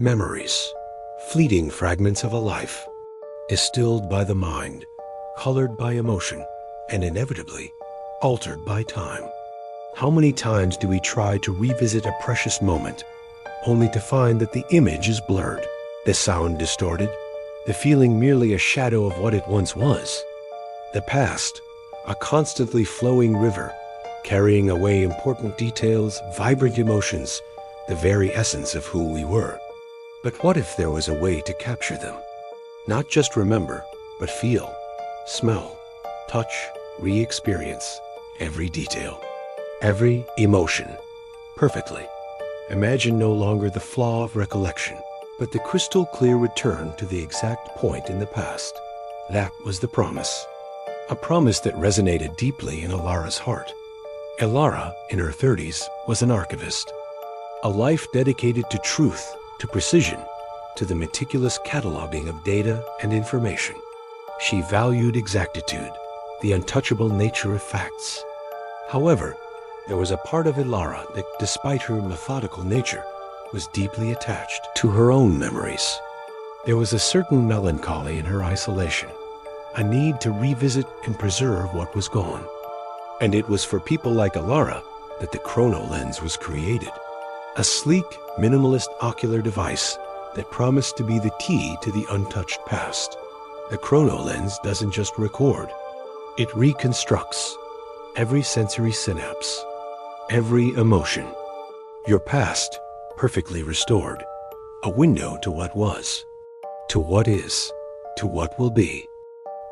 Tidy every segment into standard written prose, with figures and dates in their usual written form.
Memories, fleeting fragments of a life, distilled by the mind, colored by emotion, and inevitably altered by time. How many times do we try to revisit a precious moment, only to find that the image is blurred, the sound distorted, the feeling merely a shadow of what it once was? The past, a constantly flowing river, carrying away important details, vibrant emotions, the very essence of who we were. But what if there was a way to capture them? Not just remember, but feel, smell, touch, re-experience every detail, every emotion, perfectly. Imagine no longer the flaw of recollection, but the crystal clear return to the exact point in the past. That was the promise. A promise that resonated deeply in Alara's heart. Alara, in her 30s, was an archivist. A life dedicated to truth, to precision, to the meticulous cataloging of data and information. She valued exactitude, the untouchable nature of facts. However, there was a part of Alara that, despite her methodical nature, was deeply attached to her own memories. There was a certain melancholy in her isolation, a need to revisit and preserve what was gone. And it was for people like Alara that the Chrono-Lens was created. A sleek, minimalist ocular device that promised to be the key to the untouched past. The Chrono-Lens doesn't just record, it reconstructs every sensory synapse, every emotion. Your past, perfectly restored, a window to what was, to what is, to what will be.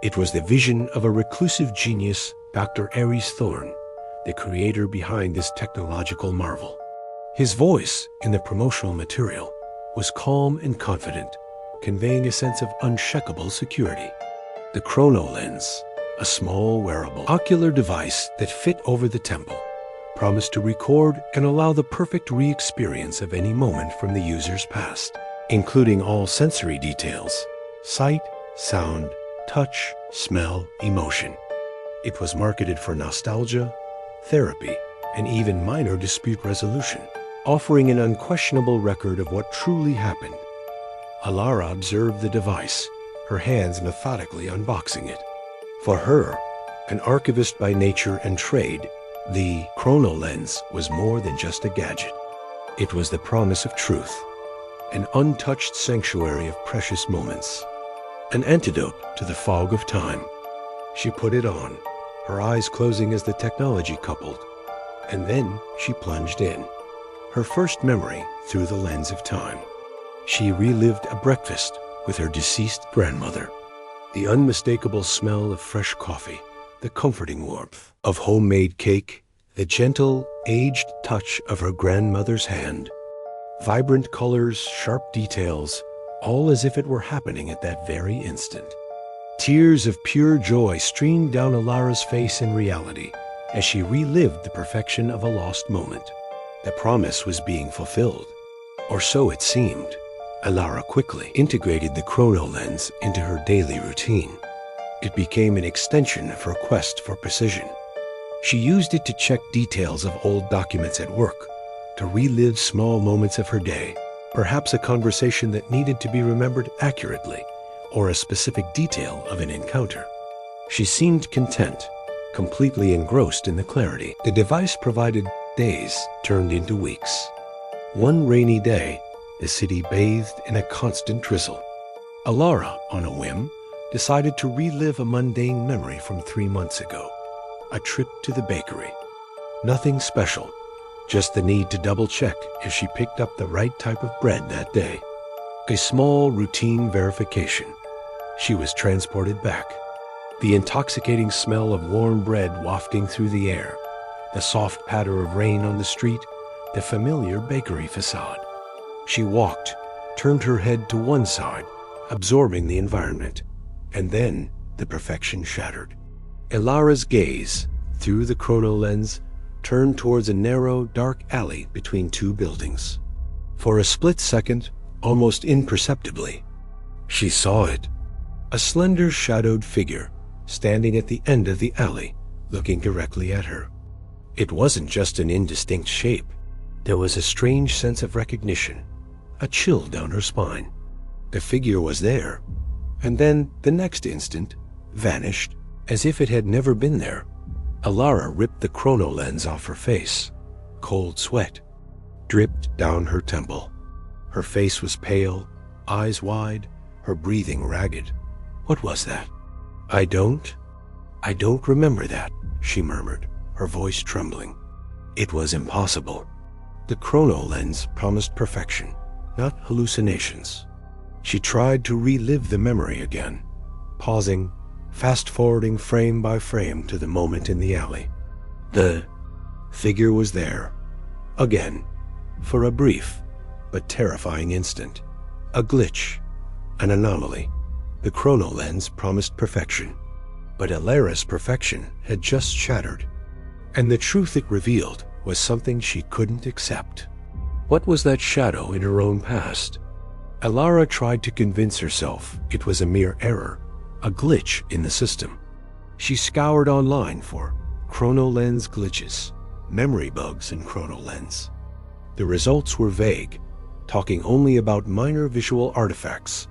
It was the vision of a reclusive genius, Dr. Aries Thorne, the creator behind this technological marvel. His voice in the promotional material was calm and confident, conveying a sense of unshakable security. The Chrono-Lens, a small wearable ocular device that fit over the temple, promised to record and allow the perfect re-experience of any moment from the user's past, including all sensory details: sight, sound, touch, smell, emotion. It was marketed for nostalgia, therapy, and even minor dispute resolution, offering an unquestionable record of what truly happened. Alara observed the device, her hands methodically unboxing it. For her, an archivist by nature and trade, the Chrono-Lens was more than just a gadget. It was the promise of truth, an untouched sanctuary of precious moments, an antidote to the fog of time. She put it on, her eyes closing as the technology coupled, and then she plunged in. Her first memory through the lens of time. She relived a breakfast with her deceased grandmother. The unmistakable smell of fresh coffee, the comforting warmth of homemade cake, the gentle, aged touch of her grandmother's hand. Vibrant colors, sharp details, all as if it were happening at that very instant. Tears of pure joy streamed down Alara's face in reality as she relived the perfection of a lost moment. The promise was being fulfilled, or so it seemed. Alara quickly integrated the Chrono-Lens into her daily routine. It became an extension of her quest for precision. She used it to check details of old documents at work, to relive small moments of her day, perhaps a conversation that needed to be remembered accurately, or a specific detail of an encounter. She seemed content, completely engrossed in the clarity the device provided. Days turned into weeks. One rainy day, the city bathed in a constant drizzle. Alara, on a whim, decided to relive a mundane memory from 3 months ago. A trip to the bakery. Nothing special, just the need to double-check if she picked up the right type of bread that day. A small routine verification. She was transported back. The intoxicating smell of warm bread wafting through the air, the soft patter of rain on the street, the familiar bakery facade. She walked, turned her head to one side, absorbing the environment, and then the perfection shattered. Alara's gaze, through the Chrono-Lens, turned towards a narrow, dark alley between two buildings. For a split second, almost imperceptibly, she saw it. A slender, shadowed figure, standing at the end of the alley, looking directly at her. It wasn't just an indistinct shape. There was a strange sense of recognition, a chill down her spine. The figure was there, and then the next instant vanished as if it had never been there. Alara ripped the Chrono-Lens off her face. Cold sweat dripped down her temple. Her face was pale, eyes wide, her breathing ragged. What was that? I don't remember that, she murmured, her voice trembling. It was impossible. The Chrono-Lens promised perfection, not hallucinations. She tried to relive the memory again, pausing, fast-forwarding frame by frame to the moment in the alley. The figure was there, again, for a brief but terrifying instant. A glitch, an anomaly. The Chrono-Lens promised perfection, but Alara's perfection had just shattered, and the truth it revealed was something she couldn't accept. What was that shadow in her own past? Alara tried to convince herself it was a mere error, a glitch in the system. She scoured online for Chrono-Lens glitches, memory bugs in Chrono-Lens. The results were vague, talking only about minor visual artifacts,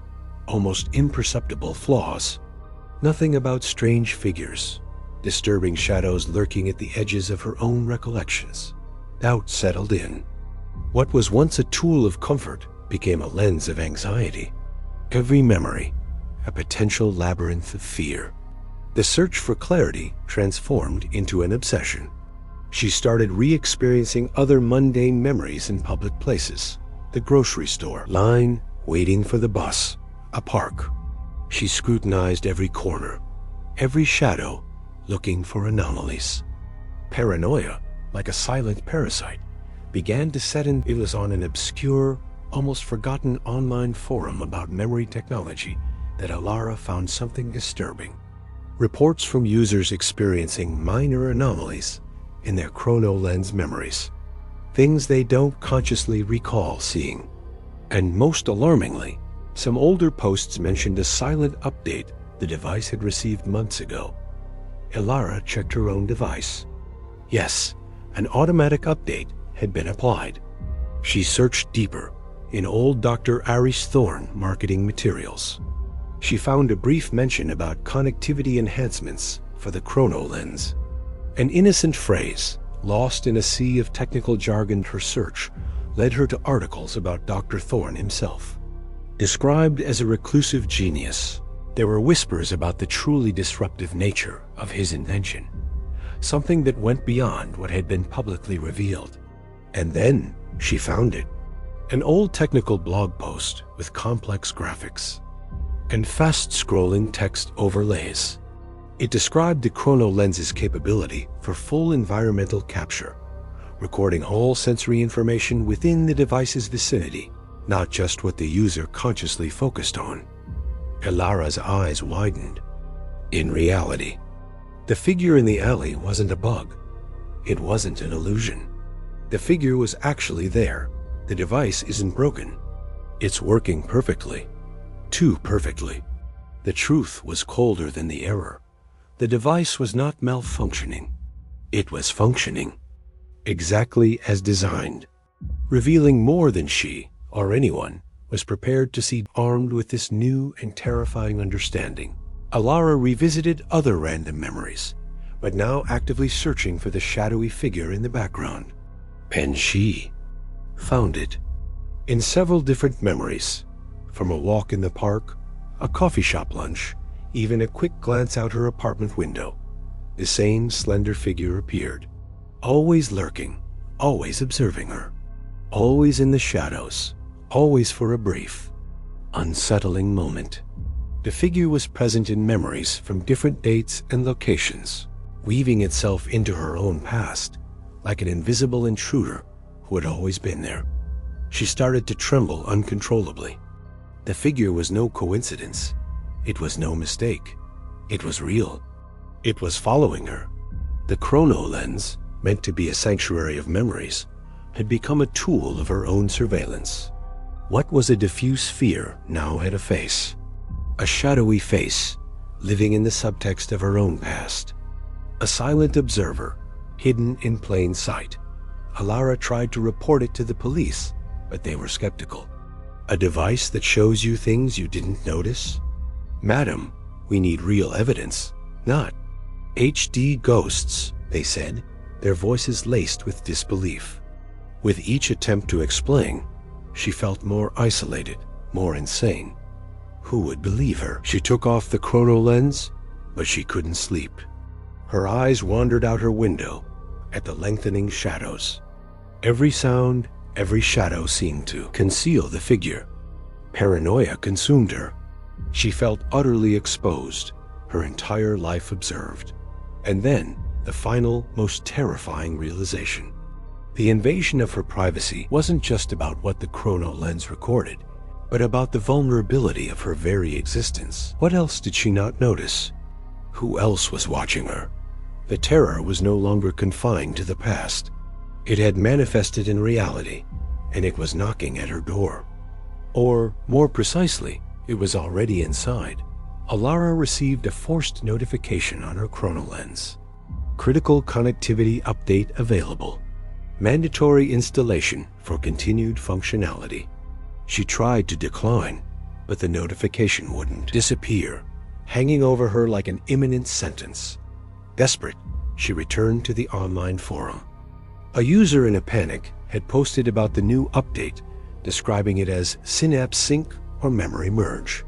almost imperceptible flaws. Nothing about strange figures, disturbing shadows lurking at the edges of her own recollections. Doubt settled in. What was once a tool of comfort became a lens of anxiety. Every memory, a potential labyrinth of fear. The search for clarity transformed into an obsession. She started re-experiencing other mundane memories in public places. The grocery store, line waiting for the bus, a park. She scrutinized every corner, every shadow, looking for anomalies. Paranoia, like a silent parasite, began to set in. It was on an obscure, almost forgotten online forum about memory technology that Alara found something disturbing. Reports from users experiencing minor anomalies in their Chrono-Lens memories. Things they don't consciously recall seeing. And most alarmingly, some older posts mentioned a silent update the device had received months ago. Alara checked her own device. Yes, an automatic update had been applied. She searched deeper in old Dr. Aris Thorne marketing materials. She found a brief mention about connectivity enhancements for the Chrono-Lens. An innocent phrase, lost in a sea of technical jargon. Her search led her to articles about Dr. Thorne himself. Described as a reclusive genius, there were whispers about the truly disruptive nature of his invention, something that went beyond what had been publicly revealed. And then she found it. An old technical blog post with complex graphics and fast-scrolling text overlays. It described the Chrono-Lens's capability for full environmental capture, recording all sensory information within the device's vicinity, not just what the user consciously focused on. Alara's eyes widened. In reality, the figure in the alley wasn't a bug. It wasn't an illusion. The figure was actually there. The device isn't broken. It's working perfectly. Too perfectly. The truth was colder than the error. The device was not malfunctioning. It was functioning exactly as designed, revealing more than she or anyone was prepared to see. Armed with this new and terrifying understanding, Alara revisited other random memories, but now actively searching for the shadowy figure in the background. And she found it in several different memories, from a walk in the park, a coffee shop lunch, even a quick glance out her apartment window. The same slender figure appeared, always lurking, always observing her, always in the shadows, always for a brief, unsettling moment. The figure was present in memories from different dates and locations, weaving itself into her own past, like an invisible intruder who had always been there. She started to tremble uncontrollably. The figure was no coincidence. It was no mistake. It was real. It was following her. The Chrono-Lens, meant to be a sanctuary of memories, had become a tool of her own surveillance. What was a diffuse fear now had a face. A shadowy face, living in the subtext of her own past. A silent observer, hidden in plain sight. Alara tried to report it to the police, but they were skeptical. A device that shows you things you didn't notice? Madam, we need real evidence, not HD ghosts, they said, their voices laced with disbelief. With each attempt to explain, she felt more isolated, more insane. Who would believe her? She took off the Chrono-Lens, but she couldn't sleep. Her eyes wandered out her window at the lengthening shadows. Every sound, every shadow seemed to conceal the figure. Paranoia consumed her. She felt utterly exposed, her entire life observed. And then, the final, most terrifying realization. The invasion of her privacy wasn't just about what the Chrono-Lens recorded, but about the vulnerability of her very existence. What else did she not notice? Who else was watching her? The terror was no longer confined to the past. It had manifested in reality, and it was knocking at her door. Or, more precisely, it was already inside. Alara received a forced notification on her Chrono-Lens. Critical connectivity update available. Mandatory installation for continued functionality. She tried to decline, but the notification wouldn't disappear, hanging over her like an imminent sentence. Desperate, she returned to the online forum. A user in a panic had posted about the new update, describing it as synapse sync or memory merge.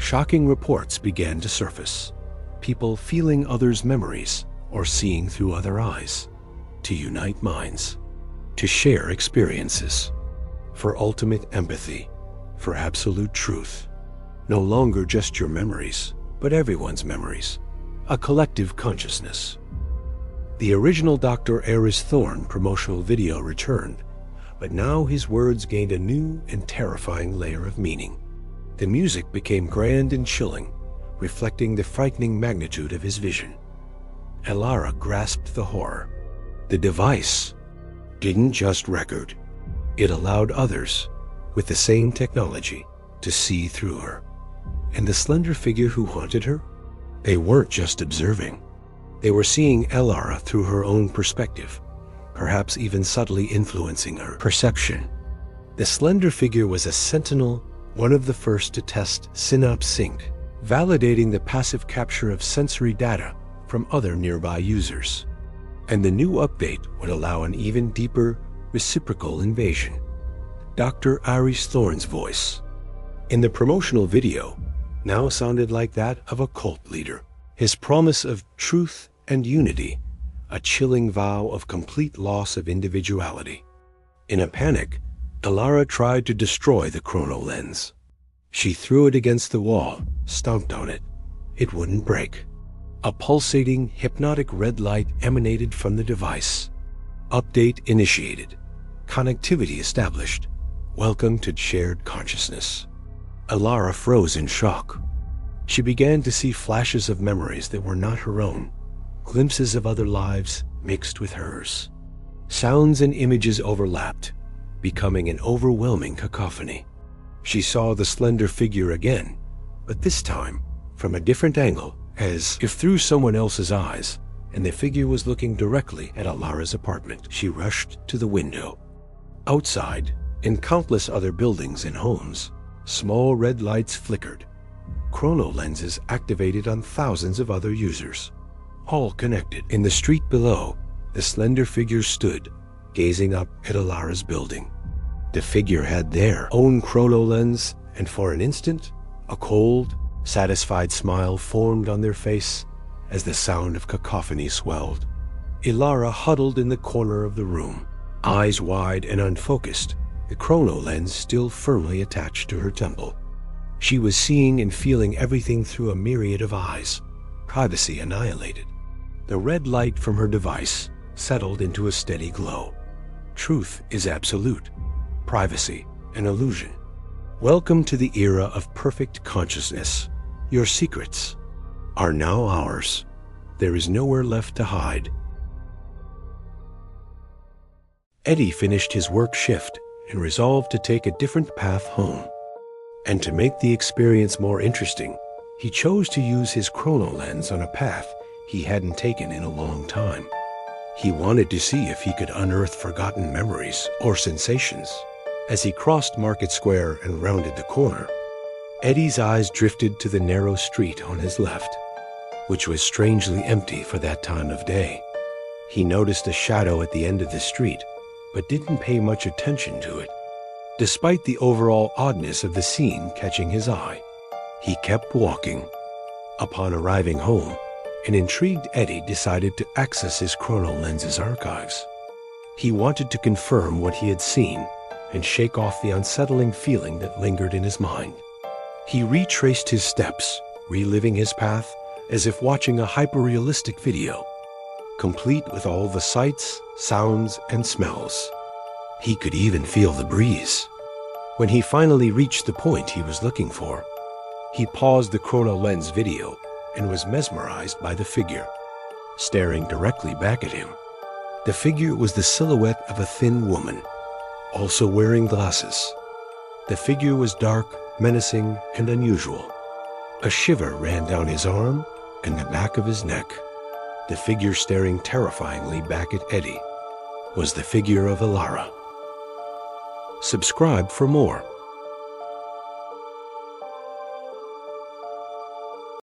Shocking reports began to surface. People feeling others' memories or seeing through other eyes. To unite minds. To share experiences. For ultimate empathy. For absolute truth. No longer just your memories, but everyone's memories. A collective consciousness. The original Dr. Eris Thorne promotional video returned, but now his words gained a new and terrifying layer of meaning. The music became grand and chilling, reflecting the frightening magnitude of his vision. Alara grasped the horror. The device didn't just record. It allowed others, with the same technology, to see through her. And the slender figure who haunted her? They weren't just observing. They were seeing Alara through her own perspective, perhaps even subtly influencing her perception. The slender figure was a sentinel, one of the first to test synapse sync, validating the passive capture of sensory data from other nearby users. And the new update would allow an even deeper, reciprocal invasion. Dr. Eris Thorne's voice, in the promotional video, now sounded like that of a cult leader. His promise of truth and unity, a chilling vow of complete loss of individuality. In a panic, Alara tried to destroy the Chrono-Lens. She threw it against the wall, stomped on it. It wouldn't break. A pulsating, hypnotic red light emanated from the device. Update initiated. Connectivity established. Welcome to shared consciousness. Alara froze in shock. She began to see flashes of memories that were not her own, glimpses of other lives mixed with hers. Sounds and images overlapped, becoming an overwhelming cacophony. She saw the slender figure again, but this time from a different angle, as if through someone else's eyes, and the figure was looking directly at Alara's apartment. She rushed to the window. Outside, in countless other buildings and homes, small red lights flickered. Chrono-Lenses activated on thousands of other users, all connected. In the street below, the slender figure stood, gazing up at Alara's building. The figure had their own Chrono-Lens, and for an instant, a cold, satisfied smile formed on their face as the sound of cacophony swelled. Alara huddled in the corner of the room, eyes wide and unfocused, the Chrono-Lens still firmly attached to her temple. She was seeing and feeling everything through a myriad of eyes, privacy annihilated. The red light from her device settled into a steady glow. Truth is absolute, privacy an illusion. Welcome to the era of perfect consciousness. Your secrets are now ours. There is nowhere left to hide. Eddie finished his work shift and resolved to take a different path home. And to make the experience more interesting, he chose to use his Chrono-Lens on a path he hadn't taken in a long time. He wanted to see if he could unearth forgotten memories or sensations. As he crossed Market Square and rounded the corner, Eddie's eyes drifted to the narrow street on his left, which was strangely empty for that time of day. He noticed a shadow at the end of the street, but didn't pay much attention to it, despite the overall oddness of the scene catching his eye. He kept walking. Upon arriving home, an intrigued Eddie decided to access his Chrono-Lens's archives. He wanted to confirm what he had seen and shake off the unsettling feeling that lingered in his mind. He retraced his steps, reliving his path as if watching a hyperrealistic video, complete with all the sights, sounds, and smells. He could even feel the breeze. When he finally reached the point he was looking for, he paused the Chrono-Lens video and was mesmerized by the figure, staring directly back at him. The figure was the silhouette of a thin woman, also wearing glasses. The figure was dark, menacing, and unusual. A shiver ran down his arm and the back of his neck. The figure staring terrifyingly back at Eddie was the figure of Alara. Subscribe for more.